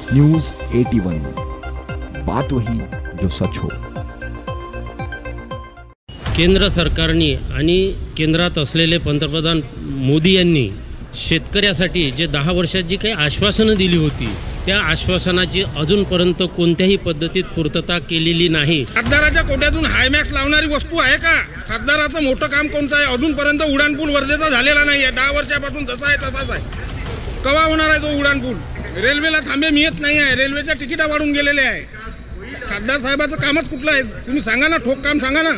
News 81, बात वही जो सच हो। केंद्र सरकारने आणि केंद्रात असलेले पंतप्रधान मोदी यांनी शेतकऱ्यासाठी जे 10 वर्षात जी काही आश्वासनं दिली होती त्या आश्वासनाची अजूनपर्यंत कोणत्याही पद्धतीत पूर्तता केलेली नाही। खासदाराच्या कोट्यातून हायमॅक्स लावणारी वस्तू आहे का? खासदाराचं मोठं काम कोणतं आहे? अजूनपर्यंत उड्डाणपूल वर्धेचा झालेला नाही आहे। 10 वर्षापासून जसा आहे तसाच आहे। केव्हा होणार आहे तो उड्डाणपूल? रेल्वेला थांबे मिळत नाही आहे, रेल्वेच्या तिकिटा वाढून गेलेले आहे। खासदार साहेबाचं कामच कुठलं आहे तुम्ही सांगा ना, ठोक काम सांगा ना।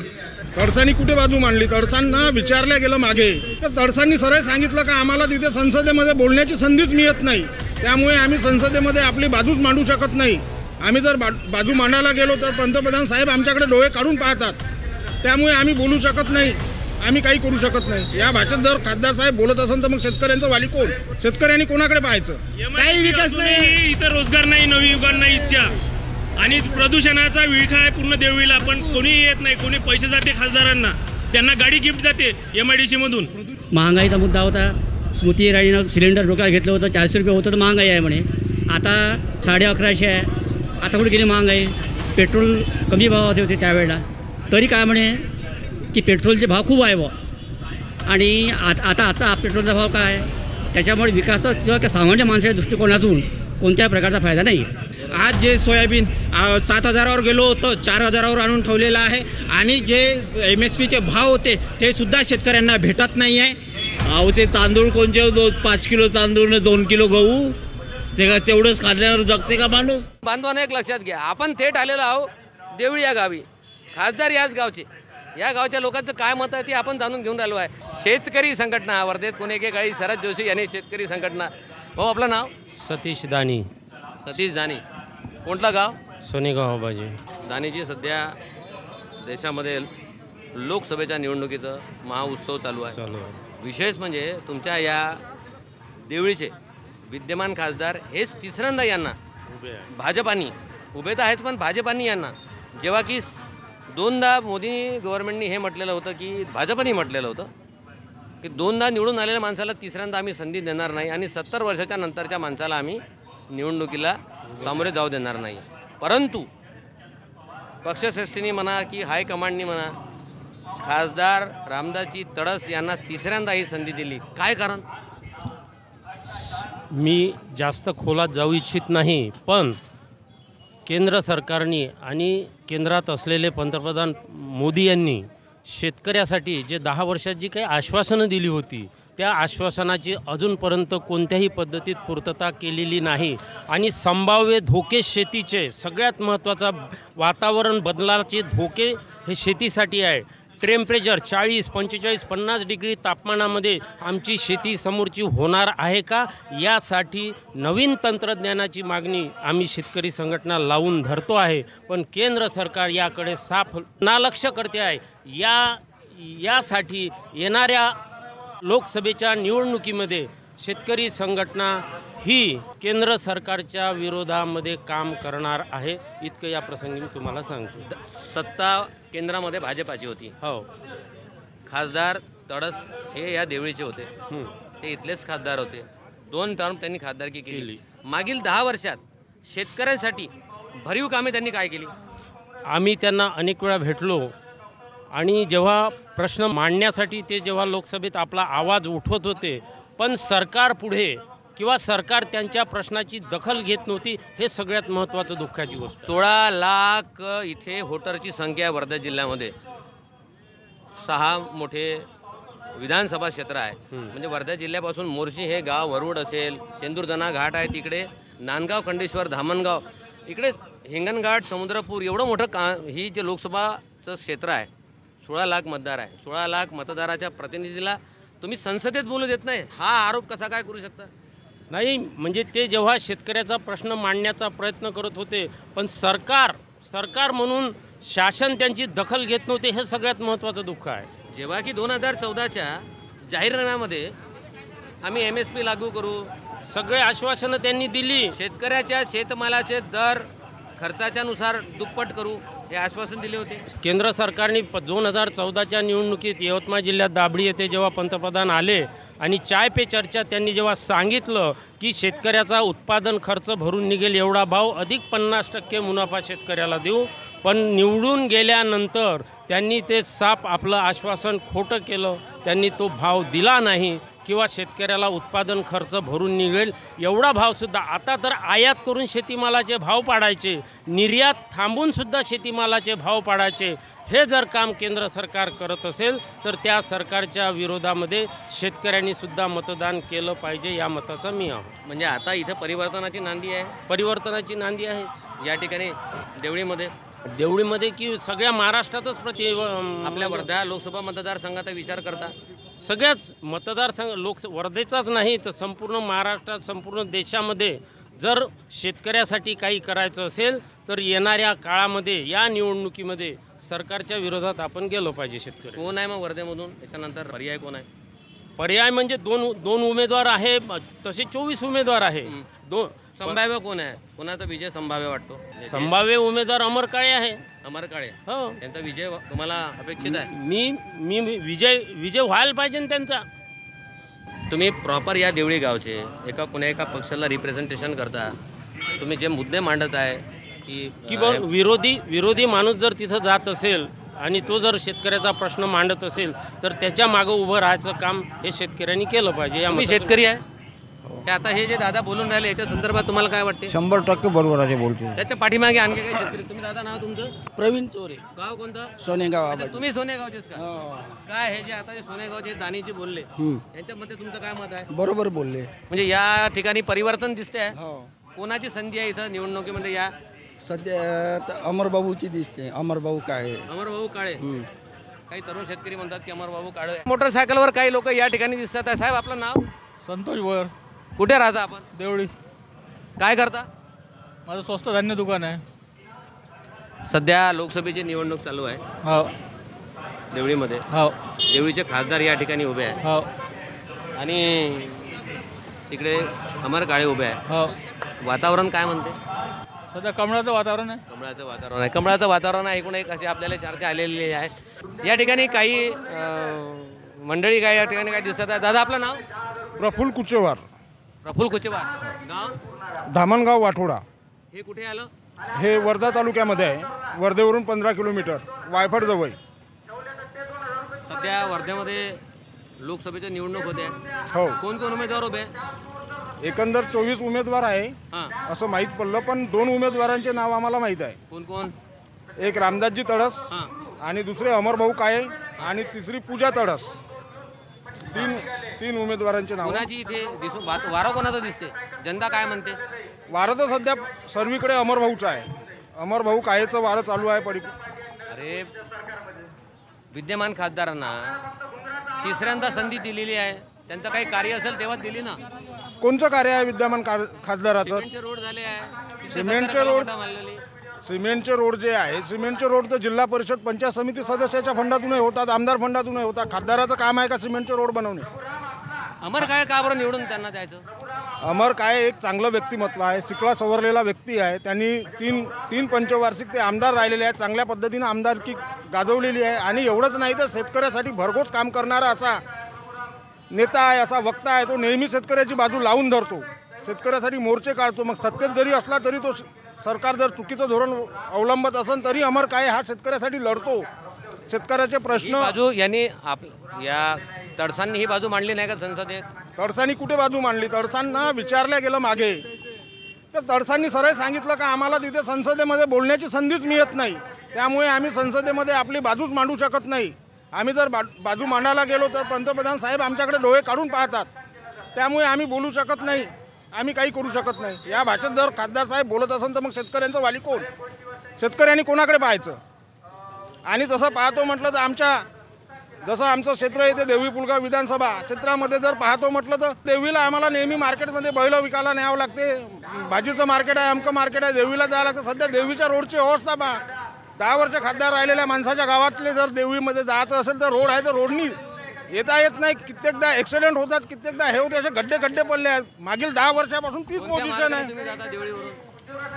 तडसांनी कुठे बाजू मांडली? तडसांना विचारल्या गेलं मागे, तर तडसांनी सरळ सांगितलं का आम्हाला तिथे संसदेमध्ये बोलण्याची संधीच मिळत नाही, त्यामुळे आम्ही संसदेमध्ये आपली बाजूच मांडू शकत नाही। आम्ही जर बाजू मांडायला गेलो तर पंतप्रधान साहेब आमच्याकडे डोळे काढून पाहतात, त्यामुळे आम्ही बोलू शकत नाही, आम्ही काही करू शकत नाही। या भाषेत जर खासदार साहेब बोलत असेल तर मग शेतकऱ्यांचं वाली कोण? शेतकऱ्यांनी कोणाकडे पाहायचं? काही विकास नाही, इथं रोजगार नाही, नवी युगार नाही इच्छा, आणि प्रदूषणाचा विळखा आहे पूर्ण देवळीला। पण कोणी येत नाही, कोणी पैसे जाते खासदारांना, त्यांना गाडी गिफ्ट जाते MIDC मधून। महागाईचा मुद्दा होता, स्मृती इराणीनं सिलेंडर डोक्यात घेतलं होतं, 400 रुपये होतं तर महागाई आहे म्हणे, आता 1150 आहे। आता कुठे गेली महागाई? पेट्रोल कमी भावात होते त्यावेळेला, तरी काय म्हणे की पेट्रोलचे भाव खूप आहे बुवा, आणि आता पेट्रोलचा भाव काय आहे? त्याच्यामुळे विकासात किंवा सामान्य माणसाच्या दृष्टिकोनातून कोणत्या प्रकारचा फायदा नाही। आज जे सोयाबीन 7,000वर गेलो होतं 4,000वर आणून ठेवलेलं आहे, आणि जे MSPचे भाव होते ते सुद्धा शेतकऱ्यांना भेटत नाही आहे। अहो ते तांदूळ कोणचे 5 किलो तांदूळ 2 किलो गहू, ते का तेवढंच खाल्ल्यावर जगते का माणूस? बांधवांना एक लक्षात घ्या, आपण थेट आलेलो आहो देवळी या गावी, खासदार याच गावचे, या गावच्या लोकांचं काय मत आहे ते आपण जाणून घेऊन राहिलो आहे। शेतकरी संघटना वर्धेत कोणी एकेकाळी शरद जोशी यांनी शेतकरी संघटना, भाऊ आपलं नाव? सतीश दानी। सतीश दानी, कोणतं गाव? सोनेगाव बाजी। दानीजी, सध्या देशामध्ये लोकसभेच्या निवडणुकीचं महाउत्सव चालू आहे। विशेष म्हणजे तुमच्या या देवळीचे विद्यमान खासदार हेच तिसऱ्यांदा यांना भाजपानी उभे तर आहेच, पण भाजपानी यांना जेव्हा की 2दा मोदी गव्हर्नमेंटनी हे म्हटलेलं होतं की भाजपानी म्हटलेलं होतं की 2दा निवडून आलेल्या माणसाला तिसऱ्यांदा आम्ही संधी देणार नाही, आणि 70 वर्षाच्या नंतरच्या माणसाला आम्ही निवडणुकीला सामोरे जाऊ देणार नाही। परंतु पक्षश्रेष्ठींनी म्हणा की हायकमांडनी म्हणा खासदार रामदासजी तडस यांना तिसऱ्यांदा ही संधी दिली, काय कारण? मी जास्त खोलात जाऊ इच्छित नाही, पण केंद्र सरकारने आणि केंद्रात असलेले पंतप्रधान मोदी यांनी शेतकऱ्यासाठी जे 10 वर्षात जी काही आश्वासनं दिली होती त्या आश्वासनाची अजूनपर्यंत कोणत्याही पद्धतीत पूर्तता केलेली नाही, आणि संभाव्य धोके शेतीचे सगळ्यात महत्त्वाचा वातावरण बदलाचे धोके हे शेतीसाठी आहे। टेम्परेचर 40, 45, 50 डिग्री तापमानामध्ये आमची शेती समोरची होणार आहे का, यासाठी नवीन तंत्रज्ञानाची मागणी आम्ही शेतकरी संघटना लावून धरतो आहे, पण केंद्र सरकार याकडे साफ नालक्ष्य करते आहे। यासाठी येणाऱ्या लोकसभेच्या निवडणुकीमध्ये शेतकरी संघटना ही केंद्र सरकारच्या विरोधामध्ये काम करणार आहे, इतकं या प्रसंगी मी तुम्हाला सांगतो। सत्ता केंद्रामध्ये भाजपाची होती, हो, खासदार तडस हे या देवळीचे होते, ते इथलेच खासदार होते, 2 टर्म त्यांनी खासदारकी केली। मागील 10 वर्षात शेतकऱ्यांसाठी भरीव कामे त्यांनी काय केली? आम्ही त्यांना अनेक वेळा भेटलो, आणि जेव्हा प्रश्न मांडण्यासाठी ते जेव्हा लोकसभेत आपला आवाज उठवत होते, पण सरकार पुढे किंवा सरकार त्यांच्या प्रश्नाची दखल घेत नव्हती, हे सगळ्यात महत्त्वाचं दुःखाची गोष्ट। 16 लाख इथे व्होटरची संख्या वर्धा जिल्ह्यामध्ये, 6 मोठे विधानसभा क्षेत्र आहे, म्हणजे वर्धा जिल्ह्यापासून मोर्शी हे गाव, वरुड असेल, चेंदूरदना घाट आहे, तिकडे नांदगाव, खंडेश्वर, धामणगाव, इकडे हिंगणघाट, समुद्रपूर, एवढं मोठं ही जे लोकसभाचं क्षेत्र आहे, 16 लाख मतदार आहे। 16 लाख मतदाराच्या प्रतिनिधीला तुम्ही संसदेत बोलू देत नाही, हा आरोप कसा काय करू शकता? नाही, म्हणजे ते जेव्हा शेतकऱ्याचा प्रश्न मांडण्याचा प्रयत्न करत होते, पण सरकार म्हणून शासन त्यांची दखल घेत नव्हते, हे सगळ्यात महत्त्वाचं दुःख आहे। जेव्हा की 2014च्या जाहीरनाम्यामध्ये आम्ही MSP लागू करू, सगळे आश्वासनं त्यांनी दिली, शेतकऱ्याच्या शेतमालाचे दर खर्चाच्यानुसार दुप्पट करू, हे आश्वासन दिले होते. केंद्र सरकारने 2014च्या निवडणुकीत यवतमाळ जिल्ह्यात दाभडी येथे जेव्हा पंतप्रधान आले आणि चाय पे चर्चा त्यांनी जेव्हा सांगितलं की शेतकऱ्याचा उत्पादन खर्च भरून निघेल एवढा भाव अधिक 50% मुनाफा शेतकऱ्याला देऊ, पण निवडून गेल्यानंतर त्यांनी ते साफ आपलं आश्वासन खोटं केलं. त्यांनी तो भाव दिला नाही किंवा शेतकऱ्याला उत्पादन खर्च भरून निघेल एवढा भावसुद्धा. आता तर आयात करून शेतीमालाचे भाव पाडायचे, निर्यात थांबूनसुद्धा शेतीमालाचे भाव पाडायचे. हे जर काम केंद्र सरकार करत असेल तर त्या सरकारच्या विरोधामध्ये शेतकऱ्यांनीसुद्धा मतदान केलं पाहिजे, या मताचा मी आहोत. म्हणजे आता इथं परिवर्तनाची नांदी आहे. परिवर्तनाची नांदी आहे या ठिकाणी देवळीमध्ये की सगळ्या महाराष्ट्रातच आपल्या वर्धा लोकसभा मतदारसंघाचा विचार करता सगळ्याच मतदारसंघ वर्धेचाच नाही तर संपूर्ण महाराष्ट्रात संपूर्ण देशामध्ये जर शेतकऱ्यासाठी काही करायचं असेल तर येणाऱ्या काळामध्ये या निवडणुकीमध्ये सरकारच्या विरोधात आपण गेलो पाहिजे. शेतकरी कोण आहे मग वर्धेमधून? त्याच्यानंतर पर्याय कोण आहे? पर्याय म्हणजे दोन उमेदवार आहे, तसे 24 उमेदवार आहे. संभाव्य कोण आहे? कोणाचा विजय संभाव्य वाटतो? संभाव्य उमेदवार अमर काळे आहे. अमर काळे, हो, त्यांचा विजय तुम्हाला अपेक्षित आहे? मी विजय व्हायला पाहिजे ना त्यांचा. तुम्ही प्रॉपर या देवळी गावचे एका पक्षाला रिप्रेझेंटेशन करता. तुम्ही जे मुद्दे मांडत आहे की विरोधी माणूस जर तिथं जात असेल आणि तो जर शेतकऱ्याचा प्रश्न मांडत असेल तर त्याच्या मागं उभं राहायचं काम हे शेतकऱ्यांनी केलं पाहिजे. तुम्ही शेतकरी आहे. आता हे जे दादा बोलून राहिले याच्या संदर्भात तुम्हाला काय वाटते? 100% बरोबर आहे बोलतो. त्याच्या पाठीमागे आणखी काही शेतकरी? तुम्ही दादा नाव तुमचं? प्रवीण चोरे. गाव कोणतं? सोनेगाव. तुम्ही सोनेगावचेच का? काय हे जे आता जे सोनेगावचे दानीचे बोलले यांच्यामध्ये तुमचं काय मत आहे? बरोबर बोलले. म्हणजे या ठिकाणी परिवर्तन दिसते. कोणाची संधी आहे इथं निवडणुकीमध्ये? या सध्या अमरबाबूची दिसते. अमरबाबू काळे. काही तरुण शेतकरी म्हणतात की अमरबाबू काळे. मोटरसायकलवर काही लोक या ठिकाणी दिसतात आहे. साहेब आपलं नाव? संतोष भोयर. कुठे राहता आपण? देवळी. काय करता? माझं स्वस्त धान्य दुकान आहे. सध्या लोकसभेची निवडणूक चालू आहे. हो. देवळीमध्ये. हो. देवळीचे खासदार या ठिकाणी उभे आहेत. हो. आणि तिकडे अमर काळे उभे आहे. हो. वातावरण काय म्हणते? सध्या कमळाचं वातावरण आहे. कमळाचं वातावरण आहे. एकूण एक अशी आपल्याला चर्चा आलेली आहे. या ठिकाणी काही मंडळी काय या ठिकाणी काय दिसत आहे? दादा आपलं नाव? प्रफुल्ल कुचेवार. गाव? धामणगाव वाठोडा. हे कुठे आलं? हे वर्धा तालुक्यामध्ये आहे. वर्धेवरून 15 किलोमीटर वायफड जवळ. सध्या वर्ध्यामध्ये लोकसभेच्या निवडणूक होत्या. हो. कोण कोण उमेदवार उभे? एकंदर 24 उमेदवार आहे असं माहीत पडलं, पण 2 उमेदवारांचे नाव आम्हाला माहीत आहे. कोण कोण? एक रामदासजी तडस आणि दुसरे अमरभाऊ काळे आणि तिसरी पूजा तडस. तीन उमेदवारांचे नाव. कोणाची इथे वारं कोणाचं दिसते? जनता काय म्हणते? वारं तर सध्या सर्वीकडे अमरभाऊचं आहे. अमरभाऊ काळेचं वारं चालू आहे. अरे विद्यमान खासदारांना तिसऱ्यांदा संधी दिलेली आहे. त्यांचं काही कार्य असेल तेव्हा दिली ना. कोणचं कार्य आहे विद्यमान खासदाराचं? रोड झाले आहे. सिमेंटचे रोड जे आहे, सिमेंटचे रोड तर जिल्हा परिषद पंचायत समिती सदस्याच्या फंडातूनही होतात, आमदार फंडातूनही होतात. खासदाराचं काम आहे का सिमेंटचे रोड बनवणे? अमर काळे का बरं निवडून त्यांना द्यायचं? अमर काळे एक चांगलं व्यक्तिमत्व आहे. शिकला सवरलेला व्यक्ती आहे. त्यांनी तीन पंचवार्षिक ते आमदार राहिलेले आहेत. चांगल्या पद्धतीनं आमदारकी गाजवलेली आहे. आणि एवढंच नाही तर शेतकऱ्यासाठी भरघोस काम करणारा असा नेता आहे, असा वक्ता आहे. तो नेहमी शेतकऱ्याची बाजू लावून धरतो, शेतकऱ्यासाठी मोर्चे काढतो. मग सत्तेत जरी असला तरी तो सरकार जर चुकीचं धोरण अवलंबत असेल तरी अमर काळे हा शेतकऱ्यासाठी लढतो. शेतकऱ्याचे प्रश्न बाजू यांनी या तडसांनी ही बाजू मांडली नाही का संसदेत? तडसांनी कुठे बाजू मांडली? तडसांना विचारल्या गेलं मागे तर तडसांनी सरळ सांगितलं का आम्हाला तिथे संसदेमध्ये बोलण्याची संधीच मिळत नाही, त्यामुळे आम्ही संसदेमध्ये आपली बाजूच मांडू शकत नाही. आम्ही जर बाजू मांडायला गेलो तर पंतप्रधान साहेब आमच्याकडे डोळे काढून पाहतात, त्यामुळे आम्ही बोलू शकत नाही, आम्ही काही करू शकत नाही. या भाषेत जर खासदार साहेब बोलत असेल तर मग शेतकऱ्यांचं वाली कोण? शेतकऱ्यांनी कोणाकडे पाहायचं? आणि तसं पाहतो म्हटलं तर जसं आमचं क्षेत्र येते देवळी पुलगाव विधानसभा क्षेत्रामध्ये जर पाहतो म्हटलं तर देवीला आम्हाला नेहमी मार्केटमध्ये बैल विकायला न्यावं लागते. भाजीचं मार्केट आहे, अमकं मार्केट आहे, देवीला जावं लागतं. सध्या देवीच्या रोडची अवस्था पहा. 10 वर्ष खासदार राहिलेल्या माणसाच्या गावातले जर देवीमध्ये जायचं असेल तर रोड आहे तर रोडनी येता येत नाही. कित्येकदा ॲक्सिडेंट होतात, कित्येकदा हे होते. असे गड्डे पडले आहेत. मागील 10 वर्षापासून तीच पोझिशन आहे.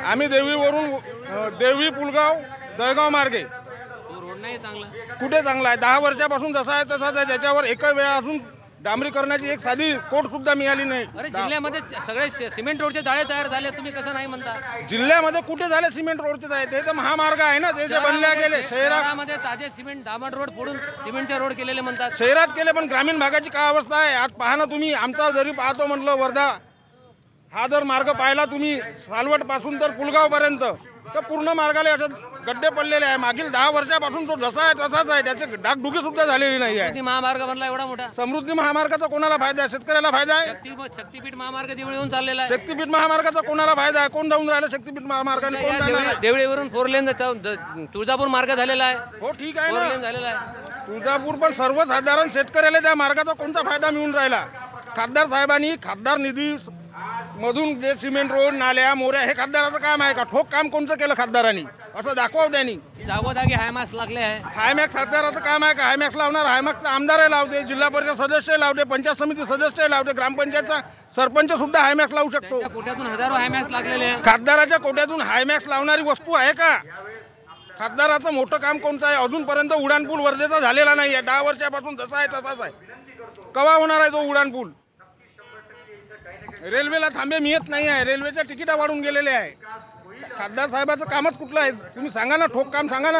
आम्ही देवीवरून देवी पुलगाव दहेगाव मार्गे तो रोड नाही चांगला. कुठे चांगला आहे? 10 वर्षापासून जसा आहे तसाच आहे. त्याच्यावर एकही वेळा अजून डांबरीकरणाची एक साधी कोट सुद्धा मिळाली नाही. अरे जिल्ह्यामध्ये सगळे सिमेंट रोडचे जाळे तयार झाले, तुम्ही कसं नाही म्हणता? जिल्ह्यामध्ये कुठे झाले सिमेंट रोडचे जाळे? ते तर महामार्ग आहे ना, ते जे बनले गेले. शहरामध्ये ताजे सिमेंट डांबर रोड फोडून सिमेंटचे रोड केलेले म्हणतात. शहरात केले, पण ग्रामीण भागाची काय अवस्था आहे आज पहा ना तुम्ही. आमचा जरी पाहतो म्हटलं वर्धा हा जर मार्ग पाहिला तुम्ही सालवट पासून तर पुलगाव पर्यंत, तर पूर्ण मार्गाला असं गड्डे पडलेले आहे. मागील 10 वर्षापासून तो जसा आहे तसाच आहे. त्याचे डागडुगी सुद्धा झालेली नाही आहे. महामार्ग बनला एवढा मोठा. समृद्धी महामार्गाचा कोणाला फायदा आहे? शेतकऱ्याला फायदा आहे. शक्तीपीठ महामार्ग देवळीहून चाललेला आहे. शक्तीपीठ महामार्गाचा कोणाला फायदा आहे? कोण जाऊन राहिलं शक्तीपीठ महामार्गाने? कोण जाणार आहे? देवळीवरून 4 लेन तुळजापूर मार्ग झालेला आहे. हो ठीक आहे 4 ना, लेन झालेला आहे. तुळजापूर, पण सर्वसाधारण शेतकऱ्याला त्या मार्गाचा कोणता फायदा मिळून राहिला? खासदार साहेबांनी खासदार निधी मधून जे सिमेंट रोड नाल्या मोऱ्या हे खासदाराचं काम आहे का? ठोक काम कोणतं केलं खासदारांनी असं दाखवा त्यांनी. जागोजागी हायमॅक्स लागले आहे. हायमॅक्स खासदाराचं काम आहे का? हायमॅक्स लावणार हायमॅक्सचा आमदारही लावते, जिल्हा परिषद सदस्य लावते, पंचायत समिती सदस्य लावते, ग्रामपंचायतचा सरपंच सुद्धा हायमॅक्स लावू शकतो. कोट्यातून हजारो हायमॅक्स लागलेले आहे. खासदाराच्या कोट्यातून हायमॅक्स लावणारी वस्तू आहे का? खासदाराचं मोठं काम कोणतं आहे? अजूनपर्यंत उड्डाणपूल वर्धेचा झालेला नाही आहे. 10 वर्षापासून जसा आहे तसाच आहे. केव्हा होणार आहे तो उड्डाणपूल? रेल्वेला थांबे मिळत नाही आहे. रेल्वेच्या तिकिटा वाढून गेलेले आहे. खासदार साहेबाचं कामच कुठलं आहे? तुम्ही सांगा ना, ठोक काम सांगा ना.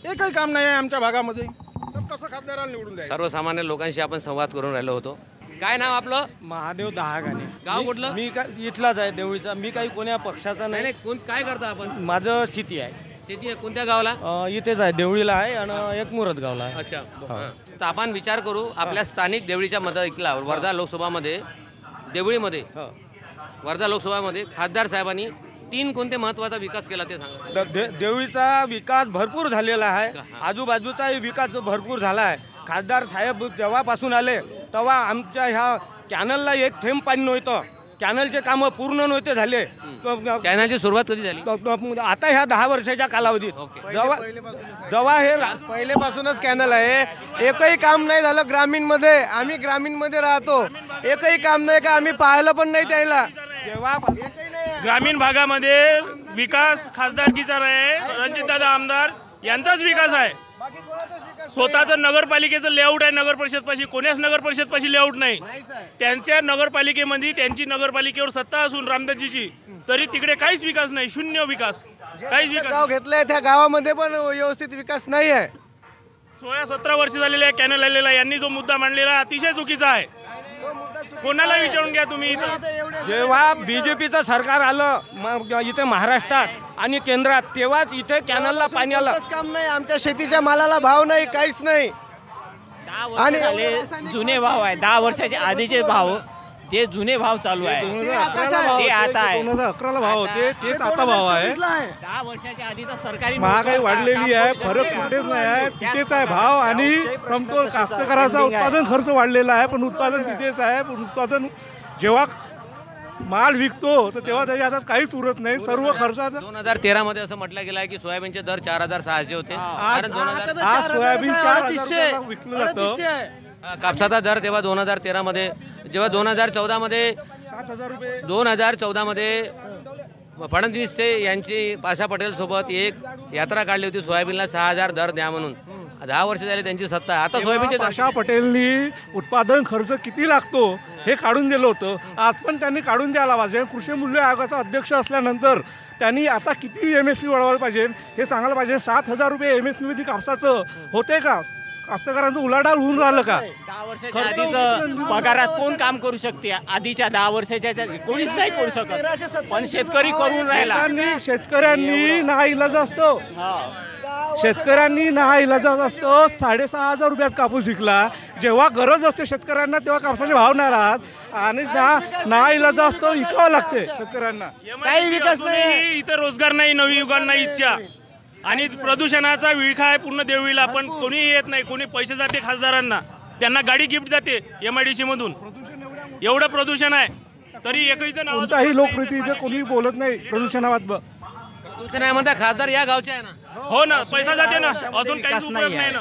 एकही काम नाही आहे आमच्या भागामध्ये, तर कसं खासदाराला निवडून द्यायचं? सर्वसामान्य लोकांशी आपण संवाद करून राहिलो होतो. काय नाव आपलं? महादेव दहागाणे. गाव कुठलं? मी इथलाच आहे देवळीचा. मी काही कोण्या पक्षाचा नाही. काय करता आपण? माझं शेती आहे. शेती आहे. कोणत्या गावाला? इथेच आहे, देवळीला आहे आणि एक मुरत गावला आहे. अच्छा. तर आपण विचार करू आपल्या स्थानिक देवळीच्या मतदारसंघाला वर्धा लोकसभामध्ये देवळीमध्ये वर्धा लोकसभामध्ये खासदार साहेबांनी 3 कोणते महत्त्वाचा विकास केला ते सांगा. देवळीचा विकास भरपूर झालेला आहे. आजूबाजूचाही विकास भरपूर झाला आहे. खासदार साहेब जेव्हापासून आले तेव्हा आमच्या ह्या कॅनलला एक थेंब पाणी नव्हतं. कॅनलचे कामं पूर्ण नव्हते झाले. कॅनलची सुरुवात कधी झाली? आता ह्या 10 वर्षाच्या कालावधीत. जेव्हा हे पहिलेपासूनच कॅनल आहे. एकही काम नाही झालं ग्रामीणमध्ये. आम्ही ग्रामीणमध्ये राहतो. एकही काम नाही का आम्ही पाहिलं पण नाही त्याला. जेव्हा ग्रामीण भागामध्ये विकास खासदारकीचा आहे, रणजितदादा आमदार यांचाच विकास आहे. स्वतःचं नगरपालिकेचं लेआउट आहे नगर परिषदपाशी. कोण्याच नगर परिषदपाशी लेआउट नाही. त्यांच्या नगरपालिकेमध्ये त्यांची नगरपालिकेवर सत्ता असून रामदासजीची, तरी तिकडे काहीच विकास नाही. शून्य विकास. काहीच विकास. गाव घेतलंय त्या गावामध्ये पण व्यवस्थित विकास नाही आहे. 16-17 वर्ष झालेले आहे कॅनल आलेला. यांनी जो मुद्दा मांडलेला अतिशय चुकीचा आहे. कोणाला विचारून घ्या तुम्ही. जेव्हा बीजेपीचं सरकार आलं इथे महाराष्ट्रात आणि केंद्रात, तेव्हाच इथे कॅनलला पाणी आलं. काम नाही. आमच्या शेतीच्या मालाला भाव नाही, काहीच नाही. आणि जुने भाव आहे. 10 वर्षाचे आधीचे भाव, ते जुने भाव चालू आहे. ते आता आहे 2011ला भाव होते, तेच आता भाव आहे. 10 वर्षाच्या आधीचा सरकारी महागाई वाढलेली आहे. फरक कुठेच नाही आहे. तिथेच आहे भाव आणि समतोल. कास्तकाराचा उत्पादन खर्च वाढलेला आहे, पण उत्पादन तिथेच आहे. पण उत्पादन जेव्हा माल विकतो तर तेव्हा त्याच्या हातात काहीच उरत नाही. सर्व खर्चात 2013 मध्ये असं म्हटलं गेलं आहे की सोयाबीनचे दर 4,600 होते. आज सोयाबीन 4,000 विकलं जातं. कापसाचा दर तेव्हा 2013 मध्ये, जेव्हा 2014 मध्ये 2014 मध्ये फडणवीस यांची पाशा पटेल सोबत एक यात्रा काढली होती सोयाबीनला 6,000 दर द्या म्हणून. 10 वर्ष झाले त्यांची सत्ता. आता सोयाबीनचे पाशा पटेलनी उत्पादन खर्च किती लागतो हे काढून दिलं होतं. आज पण त्यांनी काढून द्यायला पाहिजे. कृषी मूल्य आयोगाचा अध्यक्ष असल्यानंतर त्यांनी आता किती MSP वाढवायला पाहिजे हे सांगायला पाहिजे. 7,000 रुपये MSP मध्ये कापसाचं होते का? कास्तकारांचं उलाढाल होऊन राहिलं का? 10 वर्षाच्या आधीचं पगारात कोण काम करू शकते? आधीच्या 10 वर्षाच्या कोणीच नाही करू शकत, पण शेतकरी करून राहिला. शेतकऱ्यांनी नाईलाज असतो. शेतकऱ्यांनी नाईलाजाच असतो. 6,500 रुपयात कापूस विकला. जेव्हा गरज असते शेतकऱ्यांना तेव्हा कापसाचे भाव नाही राहत आणि नाईलाज असतो, विकावं लागते शेतकऱ्यांना. काही विकास नाही. इथं रोजगार नाही, नवी युगान नाही इच्छा. आणि प्रदूषणाचा विळखा आहे पूर्ण देवळीला. पण कोणी येत नाही. कोणी पैसे जाते खासदारांना, त्यांना गाडी गिफ्ट जाते MIDC मधून. एवढं प्रदूषण आहे तरी एकही जण कोणताही लोकप्रतिनिधी कोणी बोलत नाही प्रदूषणाबाबत. प्रदूषण आहे म्हणता खासदार या गावचे आहे ना. हो ना, पैसा जाते ना, अजून काहीच उपयोग नाही ना.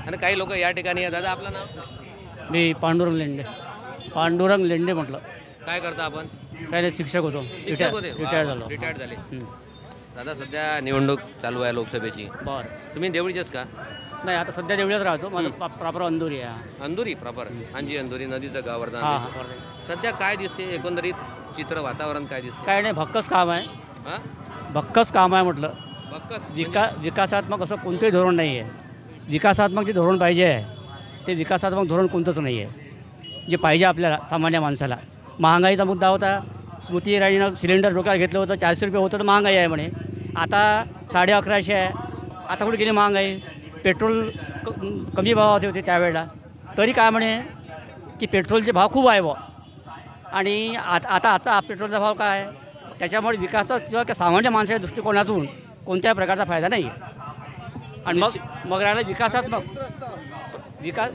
आणि काही लोक या ठिकाणी दादा आपलं नाव? मी पांडुरंग लेंडे म्हटलं. काय करता आपण? काय नाही, शिक्षक होतो. शिक्षक होते. रिटायर झालो. रिटायर्ड झाले. दादा सध्या निवडणूक चालू आहे लोकसभेची. बरं. तुम्ही देवळीचेच का? नाही, आता सध्या देवळीच राहतो. माझं प्रॉपर अंधुरी आहे. अंधुरी प्रॉपर. हांजी अंधुरी नदीचं गाव वर्धा. हां. सध्या काय दिसते एकंदरीत चित्र वातावरण काय दिसते? काय नाही, भक्कस काम आहे. हां, भक्कस काम आहे म्हटलं. भक्कस विकासात्मक असं कोणतंही धोरण नाही आहे. विकासात्मक जे धोरण पाहिजे आहे ते विकासात्मक धोरण कोणतंच नाही आहे जे पाहिजे आपल्याला सामान्य माणसाला. महागाईचा मुद्दा होता. स्मृती इराणीनं सिलेंडर डोक्यात घेतलं होतं, 400 रुपये होतं तर महागाई आहे म्हणे. आता 1150 आहे. आता कुठे गेली महागाई? पेट्रोल कमी भावात होते त्यावेळेला, तरी काय म्हणे की पेट्रोलचे भाव खूप आहे बुवा. आणि आता पेट्रोलचा भाव काय आहे? त्याच्यामुळे विकासात किंवा सामान्य माणसाच्या दृष्टिकोनातून कोणत्याही प्रकारचा फायदा नाही आहे. आणि मग राहिला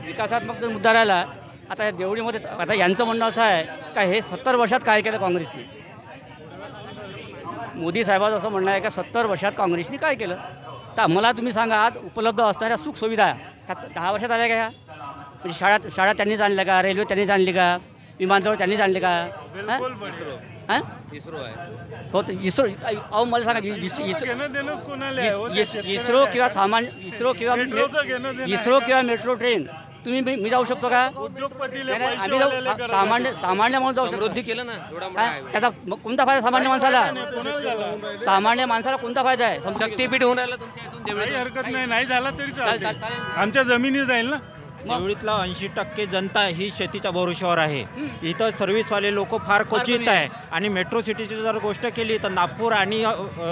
विकासात्मक जर मुद्दा राहिला. आता या देवळीमध्ये आता यांचं म्हणणं असं आहे का हे 70 वर्षात काय केलं काँग्रेसने. मोदी साहेबांचं असं म्हणणं आहे का 70 वर्षात काँग्रेसने काय केलं. तर मला तुम्ही सांगा, आज उपलब्ध असणाऱ्या सुखसुविधा ह्या 10 वर्षात आल्या का? ह्या म्हणजे शाळा त्यांनीच आणल्या का? रेल्वे त्यांनीच आणली का? विमानतळ त्यांनीच आणले का? हां, इस्रो आहे. हो, तर इस्रो. अहो मला सांगा, इस्रो किंवा मेट्रो ट्रेन तुम्ही मी जाऊ शकतो का? आम्ही जाऊ, सामान्य माणूस जाऊ शकतो. समृद्धी केलं ना, त्याचा कोणता फायदा सामान्य माणसाला? सामान्य माणसाला कोणता फायदा आहे? शक्तीपीठ होऊन राहिलं तुमच्या इथून देवळी. हरकत नाही झाला तरी चालते. आमच्या जमिनी जाईल ना. देवळीतला 80% जनता ही शेतीच्या भरोश्यावर आहे. इथं सर्व्हिसवाले लोक फार क्वचित आहे. आणि मेट्रो सिटीची जर गोष्ट केली तर नागपूर आणि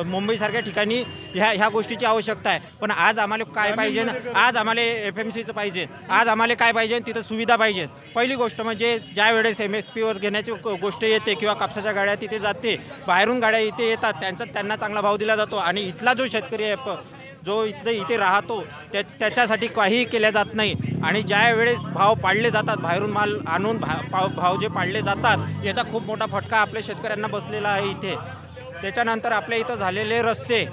मुंबईसारख्या ठिकाणी ह्या गोष्टीची आवश्यकता आहे. पण आज आम्हाला काय पाहिजे ना? आज आम्हाला FMCचं पाहिजे. आज आम्हाला काय पाहिजे? तिथं सुविधा पाहिजेत. पहिली गोष्ट म्हणजे ज्या वेळेस MSPवर घेण्याची गोष्ट येते किंवा कापसाच्या गाड्या तिथे जाते, बाहेरून गाड्या इथे येतात, त्यांना चांगला भाव दिला जातो. आणि इथला जो शेतकरी आहे, जो इथे राहतो, त्याच्यासाठी काहीही केल्या जात नाही. आणि ज्या वेळेस भाव पाडले जातात, बाहेरून माल आणून भाव जे पाडले जातात, याचा खूप मोठा फटका आपल्या शेतकऱ्यांना बसलेला आहे इथे. त्याच्यानंतर आपल्या इथं झालेले रस्ते,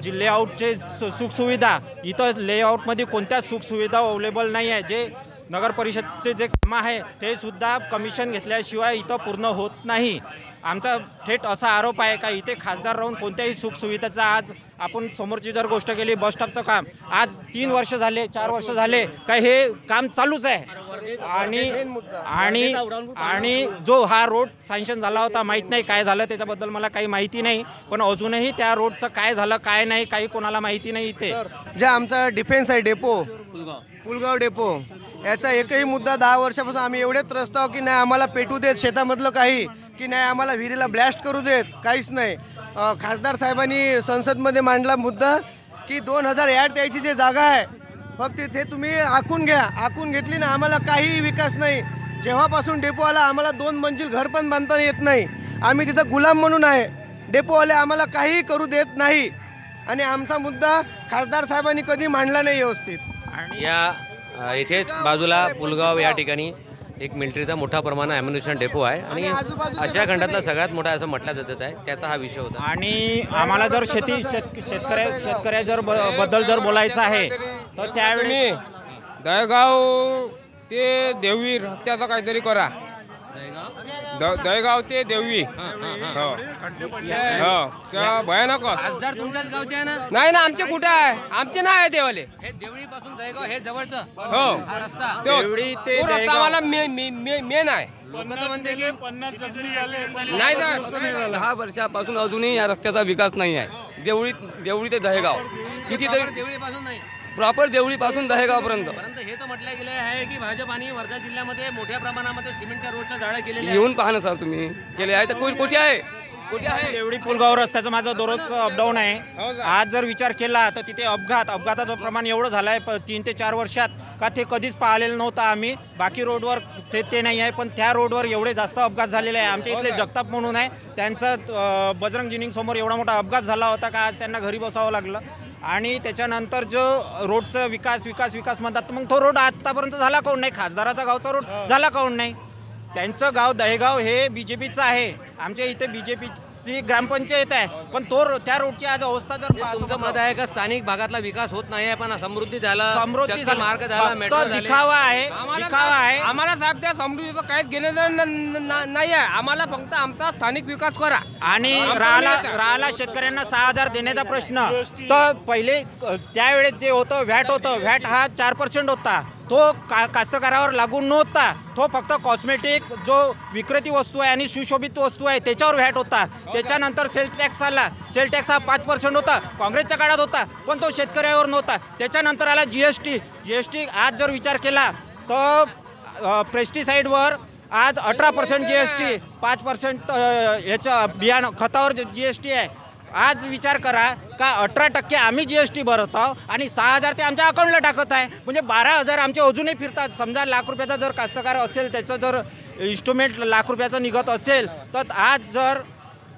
जे लेआउटचे सुखसुविधा, इथं लेआउटमध्ये कोणत्याच सुखसुविधा अवेलेबल नाही आहे. जे नगर परिषदचे जे कामं आहे ते सुद्धा कमिशन घेतल्याशिवाय इथं पूर्ण होत नाही. आमचा थेट असा आरोप आहे का इथे खासदार राहून कोणत्याही सुखसुविधाचा, आज आपण समोरची जर गोष्ट केली बसस्टॉपचं काम, आज 3 वर्ष झाले, 4 वर्ष झाले काय हे काम चालूच आहे. आणि जो हा रोड सँक्शन झाला होता, माहीत नाही काय झालं त्याच्याबद्दल मला काही माहिती नाही. पण अजूनही त्या रोडचं काय झालं काय नाही काही कोणाला माहिती नाही. इथे जे आमचा डिफेन्स आहे डेपो, पुलगाव डेपो, याचा एकही मुद्दा 10 वर्षापासून आम्ही एवढे त्रस्त आहोत की नाही आम्हाला पेटू देत शेतामधलं काही, की नाही आम्हाला विहिरीला ब्लॅस्ट करू देत, काहीच नाही. खासदार साहेबांनी संसदमध्ये मांडला मुद्दा की 2008 त्याची जी जागा आहे फक्त ते तुम्ही आखून घ्या. आखून घेतली ना, आम्हाला काही विकास नाही. जेव्हापासून डेपो आला आम्हाला 2 मंजिल घर पण बांधता येत नाही. आम्ही तिथं गुलाम म्हणून आहे. डेपोवाले आम्हाला काहीही करू देत नाही. आणि आमचा मुद्दा खासदार साहेबांनी कधी मांडला नाही व्यवस्थित. आणि इथेच बाजूला पुलगाव या ठिकाणी एक मिलिटरीचा मोठा प्रमाणात ॲम्युनिशन डेपो आहे. आणि आशिया खंडातला सगळ्यात मोठा असं म्हटलं जात आहे. त्याचा हा विषय होता. आणि आम्हाला जर शेतकऱ्या जर बद्दल जर बोलायचं आहे तर त्यावेळी दहेगाव ते देववी रस्त्याचं काहीतरी करा. दहेगाव ते देववी हो भयानक. खासदार तुमच्याच गावचे आहे ना? नाही ना, आमचे कुठे आहे? आमचे नाही आहे देवाले. हे देवळी पासून दहेगाव हे जवळचं हो हा रस्ता. देवळी ते आम्हाला मेन आहे. म्हणते की 50 जखमी झाले. नाही सर, 10 वर्षापासून अजूनही या रस्त्याचा विकास नाही आहे. देवळी ते दहेगाव कितीतरी देवळीपासून नाही, प्रॉपर देवळीपासून दहेगावपर्यंत. हे तर म्हटलं गेलं आहे की भाजपाने वर्धा जिल्ह्यामध्ये मोठ्या प्रमाणामध्ये सिमेंटच्या रोडच्या जाळ्या केलेल्या येऊन पहा ना सर, तुम्ही केले आहे तर कुठे आहे? कुठे आहे? देवळी पुलगाव रस्त्याचं माझं दररोजचं अपडाऊन आहे. आज जर विचार केला तर तिथे अपघाताचं प्रमाण एवढं झालं आहे 3 ते 4 वर्षात का ते कधीच पाहिलेलं नव्हतं आम्ही. बाकी रोडवर ते नाही आहे, पण त्या रोडवर एवढे जास्त अपघात झालेले आहे. आमच्या इथले जगताप म्हणून आहे, त्यांचं बजरंग जिनिंग समोर एवढा मोठा अपघात झाला होता का आज त्यांना घरी बसावं लागलं. आणि त्याच्यानंतर जो रोडचा विकास म्हणतात, मग तो रोड आत्तापर्यंत झाला काऊन नाही? खासदाराचा गावचा रोड झाला काऊन नाही? त्यांचं गाव दहेगाव हे BJPचं आहे. आमच्या इथे BJP ची ग्रामपंचायत आहे, पण त्या रोडची आज अवस्था जर तुमचं मत आहे का स्थानिक भागातला विकास होत नाही आहे, पण समृद्धी झाला, समृद्धी चक्क मार्ग झाला, मेट्रो झाली. दिखावा आहे. आम्हाला साहेब त्या समृद्धीचं काहीच घेणं नाही आहे. आम्हाला फक्त आमचा स्थानिक विकास करा. आणि राहिला शेतकऱ्यांना 6,000 देण्याचा प्रश्न, तर पहिले त्यावेळेस जे होतं व्हॅट हा 4% होता, तो कास्तकारावर लागू नव्हता. तो फक्त कॉस्मेटिक जो विक्रेती वस्तू आहे आणि सुशोभित वस्तू आहे त्याच्यावर व्हॅट होता. त्याच्यानंतर सेल टॅक्स आला. सेल टॅक्स हा 5% होता, काँग्रेसच्या काळात होता, पण तो शेतकऱ्यावर नव्हता. त्याच्यानंतर आला जीएसटी. आज जर विचार केला तर पेस्टिसाईडवर आज 18% जीएसटी, 5% याच्या बियाणं खतावर जीएसटी आहे. आज विचार करा का 18% आम्ही जीएसटी भरत आहोत आणि 6,000 ते आमच्या अकाउंटला टाकत आहे, म्हणजे 12,000 आमचे अजूनही फिरतात. समजा लाख रुपयाचा जर कास्तकार असेल, त्याचं जर इन्स्ट्रुमेंट लाख रुपयाचं निघत असेल, तर आज जर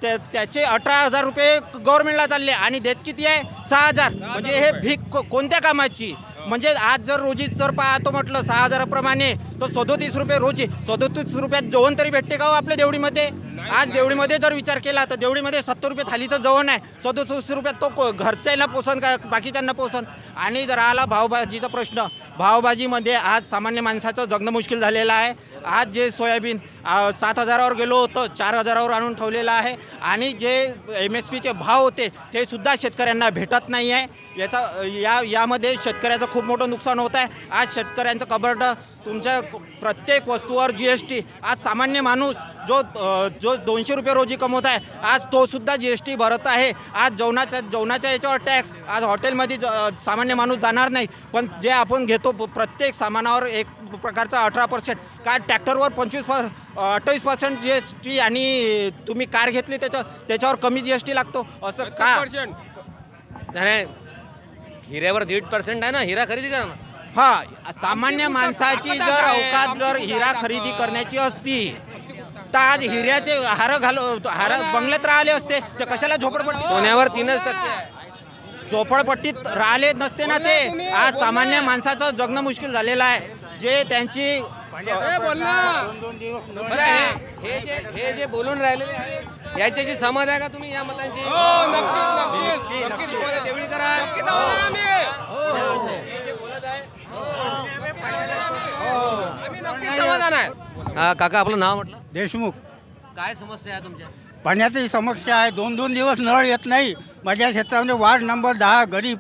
त्याचे 18,000 रुपये गव्हर्नमेंटला चालले आणि देत किती आहे 6,000. म्हणजे हे भीक कोणत्या कामाची? म्हणजे आज जर रोजी जर पाहतो म्हटलं 6,000 प्रमाणे, तर 37 रुपये रोजी, 37 रुपयात जेवण तरी भेटते का हो आपल्या देवडीमध्ये? आज देवडीमध्ये जर विचार केला तर देवडीमध्ये 70 रुपये थालीचं जेवण आहे. 37 रुपयात तो घरच्याला पोसन का बाकीच्यांना पोसन? आणि जर आला भावभाजीचा प्रश्न, भावभाजीमध्ये आज सामान्य माणसाचं जगणं मुश्किल झालेलं आहे. आज जे सोयाबीन 7,000वर गेलो होतं, 4,000वर आणून ठेवलेलं आहे. आणि जे MSPचे भाव होते ते सुद्धा शेतकऱ्यांना भेटत नाही आहे. यामध्ये शेतकऱ्याचं खूप मोठं नुकसान होत आहे. आज शेतकऱ्यांचं कबरड, तुमच्या प्रत्येक वस्तूवर जीएसटी. आज सामान्य माणूस जो 200 रुपये रोजी कमवत आहे, आज तो सुद्धा जीएसटी भरत आहे. आज जेवणाच्या याच्यावर टॅक्स. आज हॉटेलमध्ये सामान्य माणूस जाणार नाही, पण जे आपण घेतो प्रत्येक सामानावर एक प्रकारचा 18%, काय ट्रॅक्टरवर 28% जीएसटी, आणि तुम्ही कार घेतली त्याच्यावर कमी जीएसटी लागतो. असं का? नाही, हिऱ्यावर 1.5% आहे ना, हिरा खरेदी करा ना. हा, सामान्य माणसाची जर अवकात जर हिरा खरेदी करण्याची असती तर आज हिऱ्याचे हार बंगल्यात राहिले असते. ते कशाला झोपडपट्टी? सोन्यावर 3% झोपडपट्टीत राहिले नसते ना ते. आज सामान्य माणसाचं जगणं मुश्किल झालेलं आहे. जे त्यांची हे जे बोलून राहिलेले आहे याच्याची समज आहे का तुम्ही या मतांची? तेवढी करा. हा काका, आपलं नाव म्हटलं? देशमुख. काय समस्या आहे तुमच्या? पाण्याची समस्या आहे. 2-2 दिवस नळ येत नाही. माझ्या क्षेत्रामध्ये वार्ड नंबर 10 गडी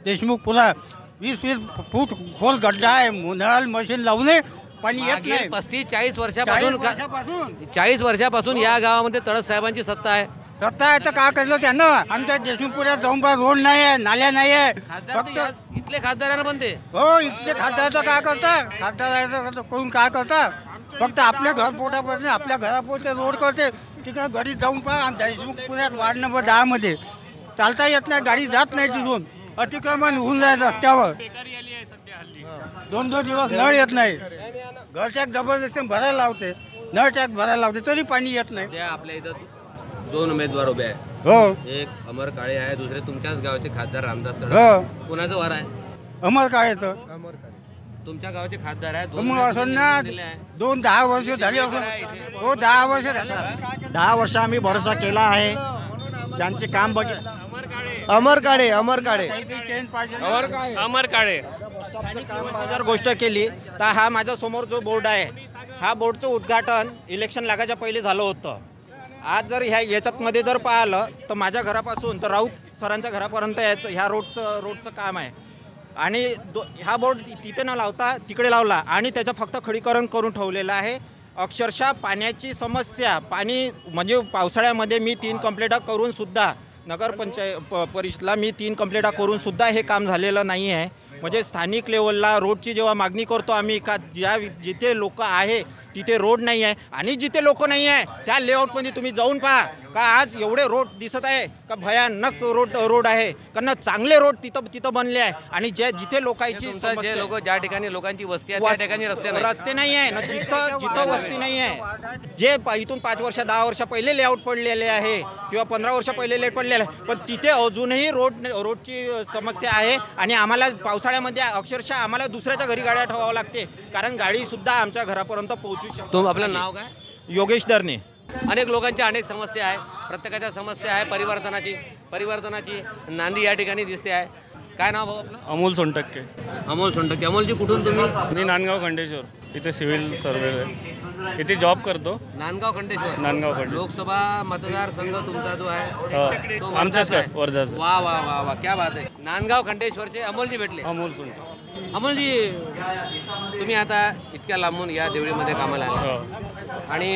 देशमुख पुला 20-20 फूट खोल गड्डा आहे. नळाला मशीन लावणे पाणी येत नाही. 35-40 वर्षापासून या गावामध्ये तळस साहेबांची सत्ता आहे. तर काय केलं त्यानं? आमच्या देशमुखपुऱ्यात जाऊन रोड नाही आहे, नाल्या नाही आहे. फक्त इथले खासदारांना पण ते हो, इथले खासदार तर काय करतात? खासदार कोण काय करतात? फक्त आपल्या घरपोटापर्यंत, आपल्या घरापोटे रोड करते. तिकडे गाडी जाऊन पहा. देशमुखपुऱ्यात वार्ड नंबर 10 मध्ये चालता येत नाही, गाडी जात नाही तिथून. अतिक्रमण होऊन जाईल रस्त्यावर. 2-2 दिवस नळ येत नाही. घरच्या जबरदस्ती भरायला लावते, नळ टॅक्स भरायला लावते, तरी पाणी येत नाही. आपल्या इथं 2 उमेदवार उभे आहेत. हो, एक अमर काळे आहे, दुसरे तुमच्याच गावचे खासदार रामदास तडस. हो, कोणाचं वार आहे? अमर काळेचं. तुमच्या गावचे खासदार आहे. मग असं ना 10 वर्ष झाली. हो, 10 वर्ष झाली. 10 वर्ष आम्ही भरोसा केला आहे. ज्यांचे काम बघितलं. अमर काळे. जर गोष्ट केली तर हा माझ्या समोर जो बोर्ड आहे, हा बोर्डचं उद्घाटन इलेक्शन लागायच्या पहिले झालं होतं. आज जर याच्यातमध्ये जर पाहिलं तर माझ्या घरापासून तर राऊत सरांच्या घरापर्यंत ह्या रोडचं काम आहे. आणि हा बोर्ड तिथे न लावता तिकडे लावला आणि त्याचं फक्त खडीकरण करून ठेवलेलं आहे. अक्षरशः पाण्याची समस्या, पाणी म्हणजे पावसाळ्यामध्ये मी 3 कंप्लेंटा करून सुद्धा, नगरपंचायत परिषदला मी 3 कंप्लेंटा करून सुद्धा हे काम झालेलं नाही आहे. म्हणजे स्थानिक लेवलला रोडची जेव्हा मागणी करतो आम्ही का जिथे लोक आहे तिथे रोड नाही आहे, आणि जिथे लोक नाही आहे त्या लेआउटमध्ये तुम्ही जाऊन पहा का आज एवढे रोड दिसत आहे का भयानक रोड आहे. कारण चांगले रोड तिथं बनले आहे. आणि जिथे लोकांची जे लोक ज्या ठिकाणी लोकांची वस्ती आहे त्या ठिकाणी रस्ते नाही आहे ना, जिथं वस्ती नाही आहे. जे इथून 5 वर्ष 10 वर्ष पहिले लेआउट पडलेले आहे किंवा 15 वर्ष पहिले लेट पडलेले आहे, पण तिथे अजूनही रोडची समस्या आहे. आणि आम्हाला पावसाळ्यामध्ये अक्षरशः आम्हाला दुसऱ्याच्या घरी गाड्या ठेवावं लागते, कारण गाडी सुद्धा आमच्या घरापर्यंत पोहोचू शकते. आपलं नाव काय? योगेश दरणे. अनेक लोकांच्या अनेक समस्या आहे. प्रत्येकाच्या समस्या आहे परिवर्तनाची नांदी या ठिकाणी दिसते आहे. काय नाव भाऊ आपलं? अमोल सोनटक्के. अमोल सोनटक्के. अमोलजी कुठून तुम्ही? मी नांदगाव खंडेश्वर, इथे सिव्हिल सर्वे आहे, इथे जॉब करतो. नांदगाव खंडेश्वर. नांदगाव खंडेश्वर लोकसभा मतदारसंघ तुमचा जो आहे तो आमच्याच वर्धाचा काय वर्धाचा. वा वा वा वा क्या बात आहे. नांदगाव खंडेश्वरचे अमोलजी भेटले. अमोल सोनटक्के. अमोलजी तुम्ही आता इतक्या लांबून या देवळीमध्ये कामाला आले आणि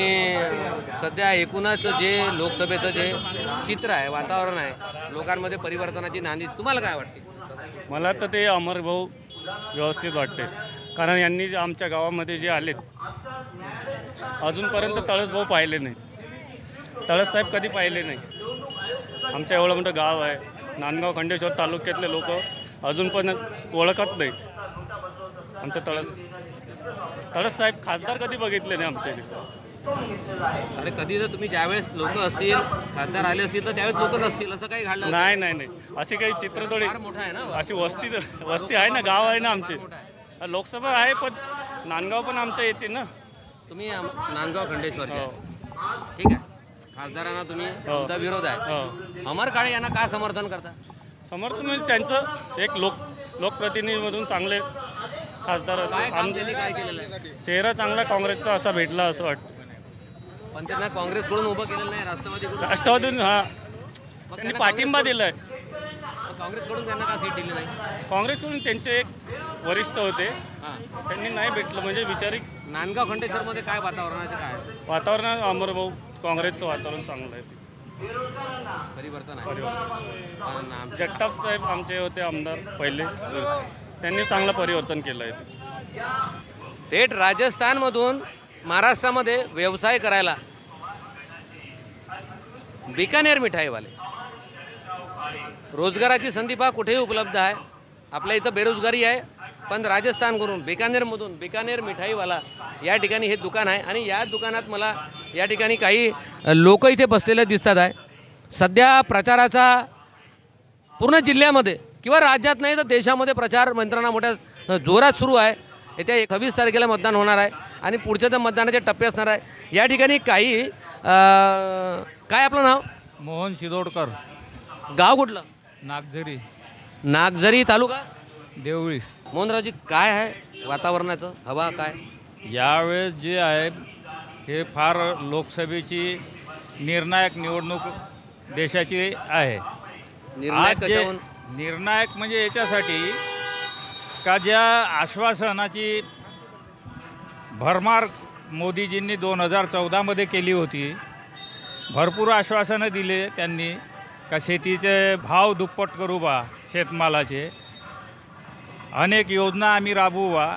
सध्या एकूणच जे लोकसभेचं जे चित्र आहे वातावरण आहे लोकांमध्ये परिवर्तनाची नांदी, तुम्हाला काय वाटते? मला तर ते अमरभाऊ व्यवस्थित वाटते, कारण यांनी आमच्या गावामध्ये जे आलेत अजूनपर्यंत तळसभाऊ पाहिले नाही. तळससाहेब कधी पाहिले नाही. आमचं एवढं मोठं गाव आहे, नांदगाव खंडेश्वर तालुक्यातले लोक अजून पण ओळखत नाही आमच्या तळससाहेब. खासदार कधी बघितले नाही आमच्या इथे. अरे कधी जर तुम्ही ज्यावेळेस लोक असतील खासदार आले असतील तर त्यावेळेस लोक नसतील असं काही घडलं नाही. नाही नाही अशी काही चित्र थोडी मोठा आहे ना, अशी वस्ती आहे ना, गाव आहे ना आमचे. लोकसभा आहे पण नांदगाव पण आमच्या येते ना. तुम्ही नांदगाव खंडेश्वरचे ठीक आहे. खासदारांना तुम्ही तुमचा विरोध आहे. अमर काळे यांना का समर्थन करता? समर्थन म्हणजे त्यांचं एक लोकप्रतिनिधीमधून चांगले खासदार असं काय केलेलं आहे? चेहरा चांगला काँग्रेसचा असा भेटला असं वाटतं. पण त्यांना काँग्रेसकडून उभं केलेलं नाही, राष्ट्रवादीतून हा त्यांनी पाठिंबा दिलाय. काँग्रेसकडून त्यांना का सीट दिली नाही? काँग्रेसकडून त्यांचे एक वरिष्ठ होते, त्यांनी नाही भेटलं. म्हणजे विचारिक नांदगाव खंडेश्वरमध्ये काय वातावरणाचं काय वातावरण? अमरभाऊ काँग्रेसचं वातावरण चांगलं आहे. परिवर्तन आहे. जगताप साहेब आमचे होते आमदार पहिले, त्यांनी चांगलं परिवर्तन केलं आहे. थेट राजस्थानमधून महाराष्ट्रामध्ये व्यवसाय करायला बिकानेर मिठाईवाले, रोजगाराची संधी पहा कुठेही उपलब्ध आहे. आपल्या इथं बेरोजगारी आहे, पण राजस्थानकडून बिकानेर मिठाईवाला या ठिकाणी हे दुकान आहे आणि या दुकानात मला या ठिकाणी काही लोक इथे बसलेले दिसतात आहे. सध्या प्रचाराचा पूर्ण जिल्ह्यामध्ये किंवा राज्यात नाही तर देशामध्ये प्रचार मंत्रणा मोठ्या जोरात सुरू आहे. येत्या 26 तारखेला मतदान होणार आहे आणि पुढच्या तर मतदानाचे टप्पे असणार आहे. या ठिकाणी काही काय आपलं नाव? मोहन शिदोडकर. गाव कुठलं? नागझरी तालुका देवळी. मोहनरावजी काय आहे वातावरणाचं हवा काय? यावेळेस जे आहे हे फार लोकसभेची निर्णायक निवडणूक देशाची आहे. निर्णायक म्हणजे याच्यासाठी का ज्या आश्वासनाची भरमार मोदीजींनी 2014मध्ये केली होती, भरपूर आश्वासनं दिले त्यांनी का शेतीचे भाव दुप्पट करू बा, शेतमालाचे अनेक योजना आम्ही राबवू बा,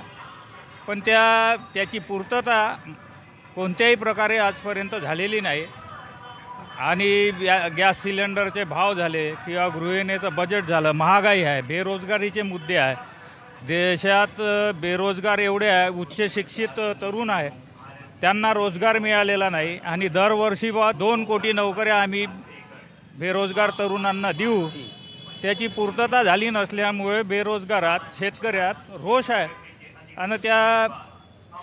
पण त्याची पूर्तता कोणत्याही प्रकारे आजपर्यंत झालेली नाही. आणि गॅस सिलेंडरचे भाव झाले किंवा गृहिणीचं बजेट झालं, महागाई आहे, बेरोजगारीचे मुद्दे आहे. देशात बेरोजगार एवढे आहे, उच्च शिक्षित तरुण आहे, त्यांना रोजगार मिळालेला नाही आणि दरवर्षी 2 कोटी नोकऱ्या आम्ही बेरोजगार तरुणांना देऊ. त्याची पूर्तता झाली नसल्यामुळे बेरोजगारात शेतकऱ्यात रोष आहे आणि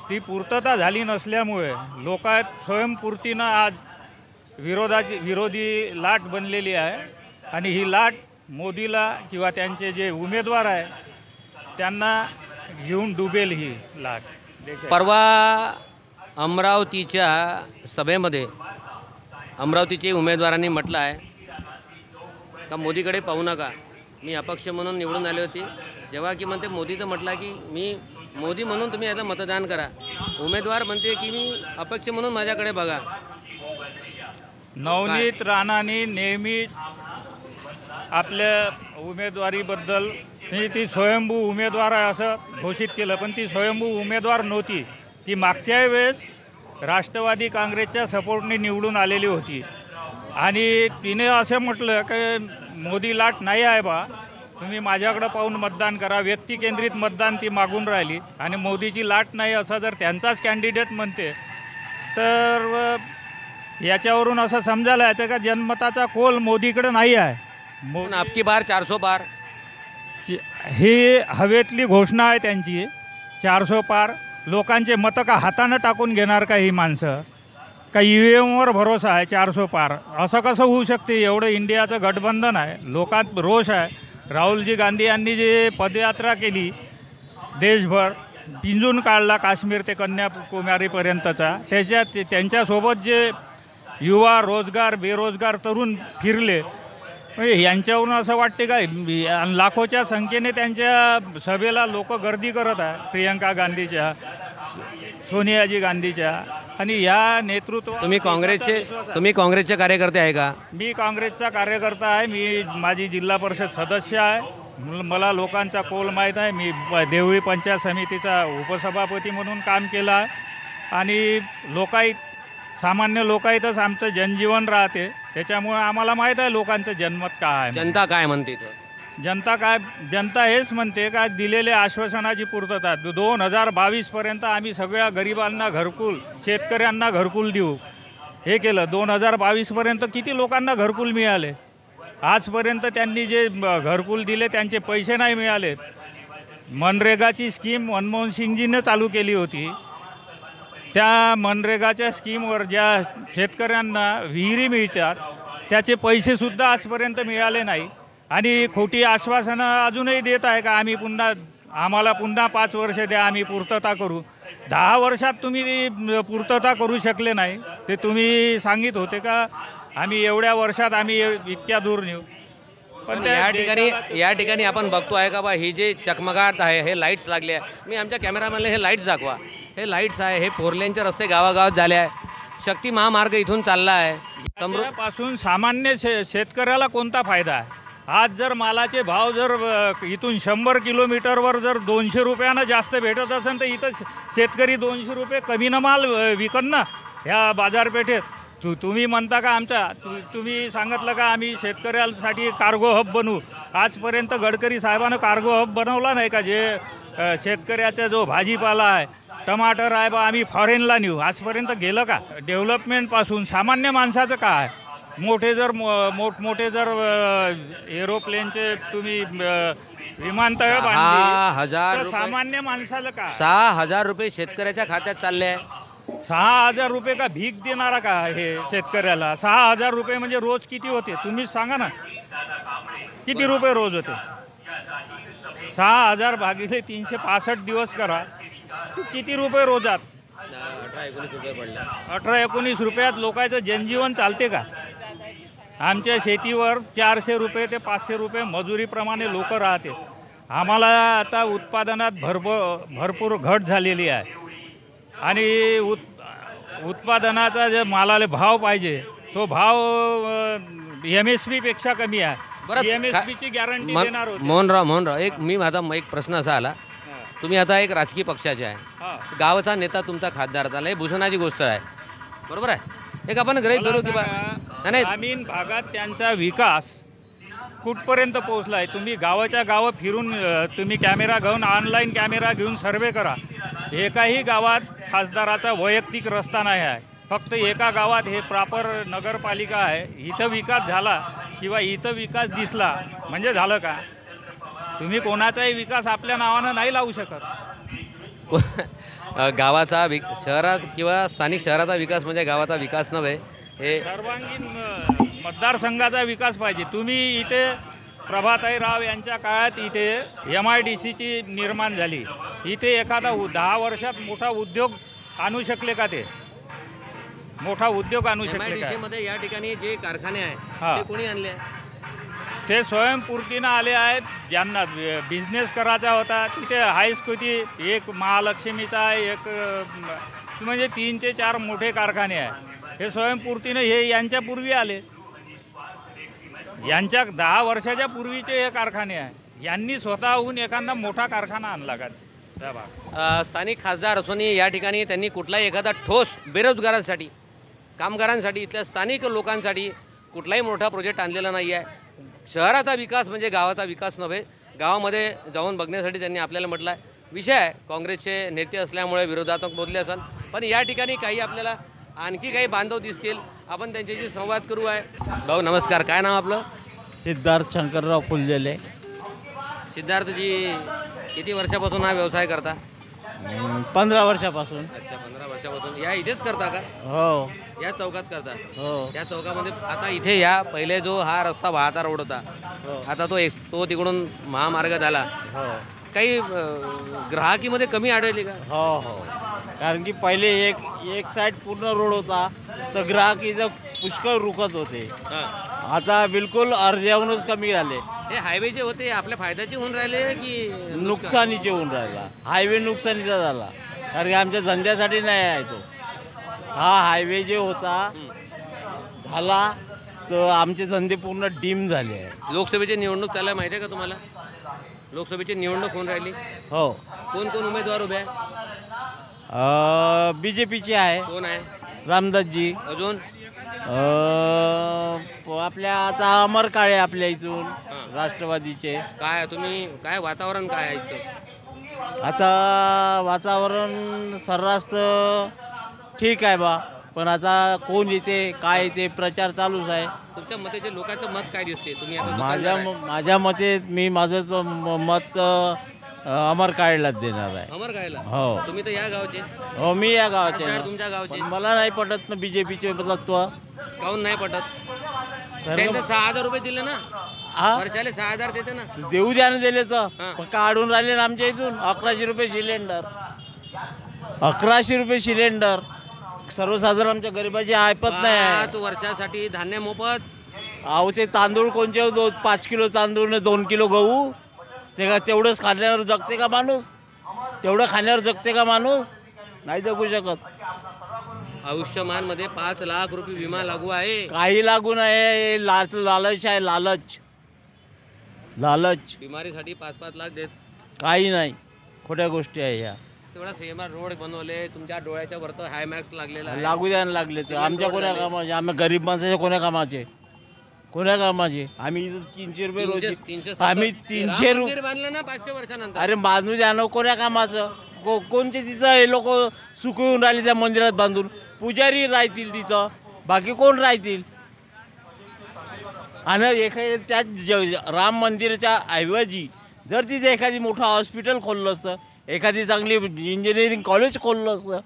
ती पूर्तता झाली नसल्यामुळे लोकात स्वयंपूर्तीनं आज विरोधी लाट बनलेली आहे आणि ही लाट मोदीला किंवा त्यांचे जे उमेदवार आहे त्यांना घेऊन डुबेल ही लाट. परवा अमरावतीच्या सभेमध्ये अमरावतीचे उमेदवारांनी म्हटलं आहे का मोदीकडे पाहू नका, मी अपक्ष म्हणून निवडून आले होते. जेव्हा की म्हणते मोदीचं म्हटलं की मी मोदी म्हणून तुम्ही याचं मतदान करा, उमेदवार म्हणते की मी अपक्ष म्हणून माझ्याकडे बघा. नवनीत राणांनी नेहमी आपल्या उमेदवारीबद्दल ती स्वयंभू उमेदवार आहे असं घोषित केलं, पण ती स्वयंभू उमेदवार नव्हती. ती मागच्या वेळेस राष्ट्रवादी काँग्रेसच्या सपोर्टने निवडून आलेली होती आणि तिने असं म्हटलं की मोदी लाट नाही आहे बा, तुम्ही माझ्याकडं पाहून मतदान करा. व्यक्तिकेंद्रित मतदान ती मागून राहिली आणि मोदीची लाट नाही असं जर त्यांचाच कॅन्डिडेट म्हणते तर याच्यावरून असं समजायला येतं का जनमताचा कोल मोदीकडे नाही आहे. आपकी बार 400 पार ही हवेतली घोषणा आहे त्यांची. 400 पार लोकांचे मतं का हातानं टाकून घेणार का ही माणसं? का EVMवर भरोसा आहे 400 पार. असं कसं होऊ शकते? एवढं इंडियाचं गठबंधन आहे, लोकात रोष आहे. राहुलजी गांधी यांनी जे पदयात्रा केली देशभर, पिंजून काढला काश्मीर ते कन्याकुमारीपर्यंतचा, त्याच्यात त्यांच्यासोबत जे युवा रोजगार बेरोजगार तरुण फिरले, म्हणजे यांच्यावरून असं वाटते का लाखोच्या संख्येने त्यांच्या सभेला लोक गर्दी करत आहे, प्रियंका गांधीच्या, सोनियाजी गांधीच्या. आणि या नेतृत्व तुम्ही काँग्रेसचे कार्यकर्ते आहे का? मी काँग्रेसचा कार्यकर्ता आहे. मी माझी जिल्हा परिषद सदस्य आहे. मला लोकांचा कौल माहीत आहे. मी देवळी पंचायत समितीचा उपसभापती म्हणून काम केलं आहे. आणि सामान्य लोकाईतच आमचं जनजीवन राहते, त्याच्यामुळे आम्हाला माहीत आहे लोकांचं जनमत काय आहे. जनता काय म्हणते? जनता हेच म्हणते का दिलेल्या आश्वासनाची पूर्तता 2022पर्यंत आम्ही सगळ्या गरिबांना घरकुल, शेतकऱ्यांना घरकुल देऊ हे केलं. 2022पर्यंत किती लोकांना घरकुल मिळाले? आजपर्यंत त्यांनी जे घरकुल दिले त्यांचे पैसे नाही मिळाले. मनरेगाची स्कीम मनमोहन सिंगजीनं चालू केली होती. त्या मनरेगाच्या स्कीमवर ज्या शेतकऱ्यांना विहिरी मिळतात त्याचे पैसेसुद्धा आजपर्यंत मिळाले नाही. आणि खोटी आश्वासनं अजूनही देत आहे का आम्हाला पुन्हा 5 वर्ष द्या, आम्ही पूर्तता करू. 10 वर्षात तुम्ही पूर्तता करू शकले नाही. ते तुम्ही सांगित होते का आम्ही एवढ्या वर्षात आम्ही इतक्या दूर नेऊ. पण या ठिकाणी आपण बघतो आहे का बा, ही जे चकमगाट आहे, हे लाईट्स लागले आहे. मी आमच्या कॅमेरामॅनला हे लाईट्स दाखवा. हे लाईट्स आहे, हे 4 लेनचे रस्ते गावागावात झाले आहे. शक्ती महामार्ग इथून चालला आहे. पासून सामान्य शेतकऱ्याला कोणता फायदा आहे? आज जर मालाचे भाव जर इथून 100 किलोमीटरवर जर 200 रुपयानं जास्त भेटत असेल तर इथं शेतकरी 200 रुपये कमीनं माल विकन ना ह्या बाजारपेठेत. तुम्ही म्हणता का तुम्ही सांगितलं का आम्ही शेतकऱ्यासाठी कार्गो हब बनवू? आजपर्यंत गडकरी साहेबांनं कार्गो हब बनवला नाही का? जे शेतकऱ्याचा जो भाजीपाला आहे, टमाटर आहे बा, आम्ही फॉरेनला नेऊ, आजपर्यंत गेलं का? डेव्हलपमेंटपासून सामान्य माणसाचं काय? मोठमोठे जर एरोप्लेनचे तुम्ही विमानतळ बांधले, सामान्य माणसाला काय? 6,000 रुपये शेतकऱ्याच्या खात्यात चालले आहे. 6,000 रुपये का भीक देणारा का हे शेतकऱ्याला? 6,000 रुपये म्हणजे रोज किती होते तुम्हीच सांगा ना, किती रुपये रोज होते? 6,000 भागिले 365 दिवस करा, किती रुपये रोजात? 18-19 रुपये पडले. 18-19 रुपयात लोकांचं जनजीवन चालते का? आमच्या शेतीवर 400 रुपये ते 500 रुपये मजुरीप्रमाणे लोक राहते. आम्हाला आता उत्पादनात भरपूर घट झालेली आहे. आणि उत्पादनाचा जे मालाला भाव पाहिजे तो भाव MSP पेक्षा कमी आहे. MSPची गॅरंटी देणार होते. मोहनराव, एक प्रश्न असा आला, तुम्ही आता एक राजकीय पक्षाचे आहे, गावाचा नेता तुमचा खासदार झाला, हे भूषणाची गोष्ट आहे, बरोबर आहे? एक आपण गृहीत धरू की ग्रामीण भागात त्यांचा विकास कुठपर्यंत पोहोचला आहे? तुम्ही गावाच्या गावं फिरून तुम्ही कॅमेरा घेऊन, ऑनलाईन कॅमेरा घेऊन सर्वे करा. एकाही गावात खासदाराचा वैयक्तिक रस्ता नाही आहे. फक्त एका गावात हे प्रॉपर नगरपालिका आहे, इथं विकास झाला किंवा इथं विकास दिसला म्हणजे झालं का? तुम्ही कोणाचाही विकास आपल्या नावानं नाही लावू शकत. गावाचा शहरात किंवा स्थानिक शहराचा विकास म्हणजे गावाचा विकास नव्हे, हे सर्वांगीण मतदारसंघाचा विकास पाहिजे. तुम्ही इथे प्रभाताई राव यांच्या काळात इथे MIDCची निर्माण झाली. इथे एखादा 10 वर्षात मोठा उद्योग आणू शकले का? ते मोठा उद्योग आणू शकले का? मध्ये या ठिकाणी जे कारखाने आहे ते कोणी आणले? ते स्वयंपूर्तीनं आले आहेत. ज्यांना बिझनेस करायचा होता तिथे हायस्कूटी, एक महालक्ष्मीचा आहे, एक म्हणजे 3 ते 4 मोठे कारखाने आहे. हे स्वयंपूर्तीनं हे यांच्यापूर्वी आले. यांच्या 10 वर्षाच्या पूर्वीचे हे कारखाने आहे. यांनी स्वतःहून एखादा मोठा कारखाना आणला का? स्थानिक खासदार असून या ठिकाणी त्यांनी कुठलाही एखादा ठोस बेरोजगारांसाठी, कामगारांसाठी, इथल्या स्थानिक लोकांसाठी कुठलाही मोठा प्रोजेक्ट आणलेला नाही आहे. शहराचा विकास म्हणजे गावाचा विकास नव्हे. गावामध्ये जाऊन बघण्यासाठी त्यांनी आपल्याला म्हटलं आहे. विषय आहे, काँग्रेसचे नेते असल्यामुळे विरोधात्मक बोलले असाल, पण या ठिकाणी काही आपल्याला आणखी काही बांधव दिसतील, आपण त्यांच्याशी संवाद करू आहे. भाऊ नमस्कार, काय नाव आपलं? सिद्धार्थ शंकरराव फुललेले. सिद्धार्थजी, किती वर्षापासून हा व्यवसाय करता? 15 वर्षापासून. अच्छा, 15 वर्षापासून या इथेच करता का? हो. या चौकात करता? हो. या चौकामध्ये आता इथे या पहिले जो हा रस्ता वाहता रोड होता, आता तो तिकडून महामार्ग झाला. काही ग्राहकीमध्ये कमी आढळली का? हो हो, कारण की पहिले एक साईड पूर्ण रोड होता तर ग्राहकीचं पुष्कळ रुकत होते. आता बिलकुल अर्ध्याहूनच कमी झाले. हे हायवे जे होते आपल्या फायद्याचे होऊन राहिले की नुकसानीचे होऊन राहिला? हायवे नुकसानीचा झाला, कारण की आमच्या धंद्यासाठी नाही आहे तो. हा हायवे जे होता झाला तर आमचे धंदे पूर्ण डीम झाले आहे. लोकसभेची निवडणूक त्याला माहिती आहे का तुम्हाला? लोकसभेची निवडणूक होऊन राहिली. हो. कोण कोण उमेदवार उभे आहे? BJPचे आहे. कोण आहे? रामदासजी. अजून आपल्या आता अमर काळे आपल्या इथून राष्ट्रवादीचे. काय तुम्ही काय वातावरण काय आहे इथं? आता वातावरण सर्रास ठीक आहे बा, पण आता कोण येते काय येते प्रचार चालूच आहे. तुमच्या मते लोकांचं मत काय दिसते? तुम्ही आता माझ्या मते माझं मत अमर काळेलाच देणार आहे. अमर काळेला? हो. तुम्ही तर या गावचे? हो, मी या गावाचे. तुमच्या गावचे? मला नाही पटत ना BJPचे तत्व. काहून नाही पटत? त्यांना 6,000 रुपये दिले ना, वर्षाले 6,000 देते ना. देऊ द्या ना दिलेचं, पण काढून राहिले ना आमच्या इथून 1100 रुपये सिलेंडर. 1100 रुपये सिलेंडर सर्वसाधारण आमच्या गरिबाची ऐपत नाही. 5 वर्षासाठी धान्य मोफत. अहो ते तांदूळ कोणचे 5 किलो तांदूळ ने 2 किलो गहू, ते का तेवढंच खाण्यावर जगते का माणूस? तेवढं खाण्यावर जगते का माणूस? नाही जगू शकत. आयुष्यमान मध्ये 5 लाख रुपये विमा लागू आहे. काही लागू नाही, लालच आहे. लालच बिमारीसाठी 5-5 लाख देत. काही नाही, खोट्या गोष्टी आहे ह्या. तेवढा सेमर रोड बनवले, तुमच्या डोळ्याच्या वरती हाय मॅक्स लागलेला आहे. लागू द्या लागले तर आमच्या कोण्या कामाचे? आम्ही गरीब माणसाच्या कोण्या कामाचे? आम्ही 300 रुपये रोज. आम्ही 300 रुपये बांधलं ना 500 वर्षानंतर. अरे बांधू द्या ना, कोण्या कामाचं? कोणते तिथं हे लोक सुकवून राहिले त्या मंदिरात बांधून? पुजारी राहतील तिथं, बाकी कोण राहतील? आणि एखाद्या त्या राम मंदिराच्या ऐवजी जर तिथे एखादी मोठं हॉस्पिटल खोललं असतं, एखादी चांगली इंजिनिअरिंग कॉलेज खोललं असतं,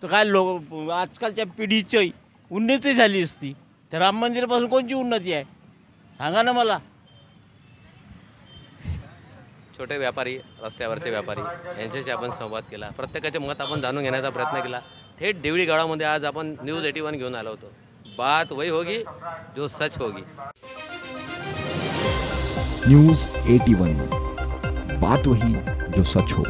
तर काय लोक आजकालच्या पिढीची उन्नती झाली असती. तर राम मंदिरापासून कोणची उन्नती आहे सांगा ना मला. छोटे व्यापारी, रस्त्यावरचे व्यापारी यांच्याशी आपण संवाद केला. प्रत्येकाचे मत आपण जाणून घेण्याचा प्रयत्न केला. थेट देवळी गावामध्ये आज आपण न्यूज 81 घेऊन आलो होतो. बात वही होगी जो सच होगी. न्यूज 81, बात वही जो सच हो.